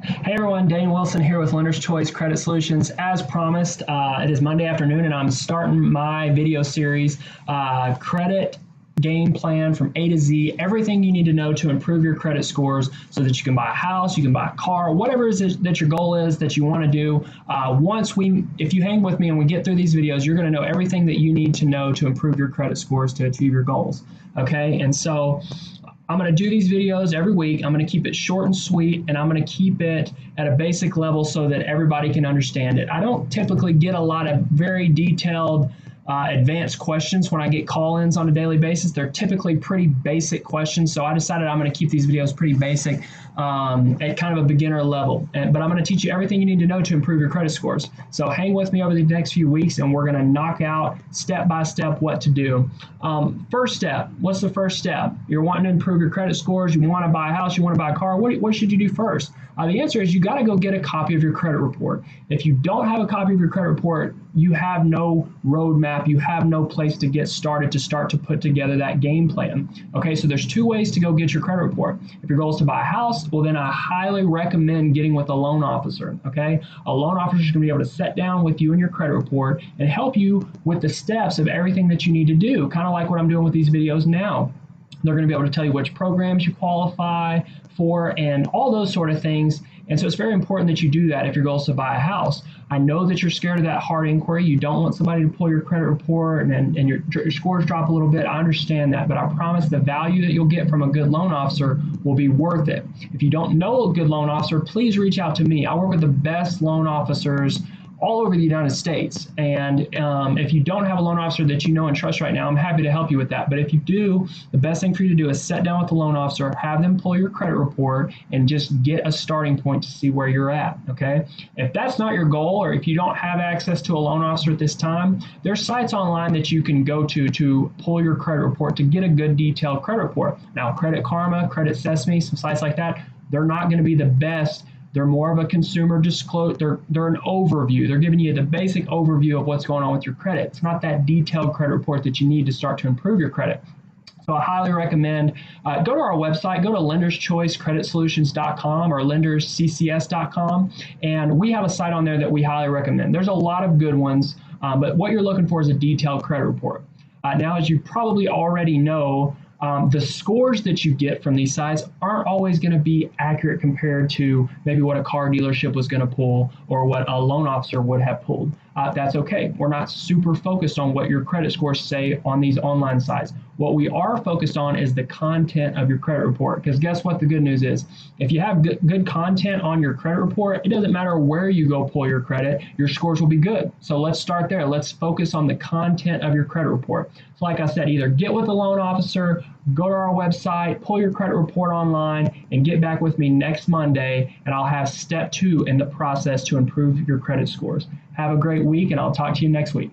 Hey everyone, Dane Wilson here with Lenders Choice Credit Solutions. As promised, it is Monday afternoon and I'm starting my video series, Credit Game Plan from A to Z, everything you need to know to improve your credit scores so that you can buy a house, you can buy a car, whatever it is that your goal is that you want to do. If you hang with me and we get through these videos, you're going to know everything that you need to know to improve your credit scores to achieve your goals. Okay, and so I'm going to do these videos every week. I'm going to keep it short and sweet, and I'm going to keep it at a basic level so that everybody can understand it. I don't typically get a lot of very detailed advanced questions when I get call-ins on a daily basis. They're typically pretty basic questions, so I decided I'm going to keep these videos pretty basic at kind of a beginner level. But I'm going to teach you everything you need to know to improve your credit scores. So hang with me over the next few weeks, and we're going to knock out step by step what to do. First step, what's the first step? You're wanting to improve your credit scores, you want to buy a house, you want to buy a car. What should you do first? The answer is you got to go get a copy of your credit report. If you don't have a copy of your credit report, you have no roadmap, you have no place to get started to put together that game plan. Okay, so there's two ways to go get your credit report. If your goal is to buy a house, well then I highly recommend getting with a loan officer. Okay, a loan officer is going to be able to sit down with you and your credit report and help you with the steps of everything that you need to do, kind of like what I'm doing with these videos now. They're going to be able to tell you which programs you qualify for and all those sort of things. And so it's very important that you do that if your goal is to buy a house. I know that you're scared of that hard inquiry. You don't want somebody to pull your credit report and your scores drop a little bit. I understand that, but I promise the value that you'll get from a good loan officer will be worth it. If you don't know a good loan officer, please reach out to me. I work with the best loan officers all over the United States. And if you don't have a loan officer that you know and trust right now, I'm happy to help you with that. But if you do, the best thing for you to do is sit down with the loan officer, have them pull your credit report, and just get a starting point to see where you're at, okay? If that's not your goal, or if you don't have access to a loan officer at this time, there's sites online that you can go to pull your credit report to get a good detailed credit report. Now, Credit Karma, Credit Sesame, some sites like that, they're not going to be the best. They're more of a consumer disclosure. They're an overview. They're giving you the basic overview of what's going on with your credit. It's not that detailed credit report that you need to start to improve your credit. So I highly recommend go to our website, go to lenderschoicecreditsolutions.com or lendersccs.com, and we have a site on there that we highly recommend. There's a lot of good ones, but what you're looking for is a detailed credit report. Now, as you probably already know, the scores that you get from these sites aren't always going to be accurate compared to maybe what a car dealership was going to pull or what a loan officer would have pulled. That's okay. We're not super focused on what your credit scores say on these online sites. What we are focused on is the content of your credit report, because guess what the good news is? If you have good content on your credit report, it doesn't matter where you go pull your credit, your scores will be good. So let's start there. Let's focus on the content of your credit report. So like I said, either get with a loan officer, go to our website, pull your credit report online, and get back with me next Monday, and I'll have step 2 in the process to improve your credit scores. Have a great week, and I'll talk to you next week.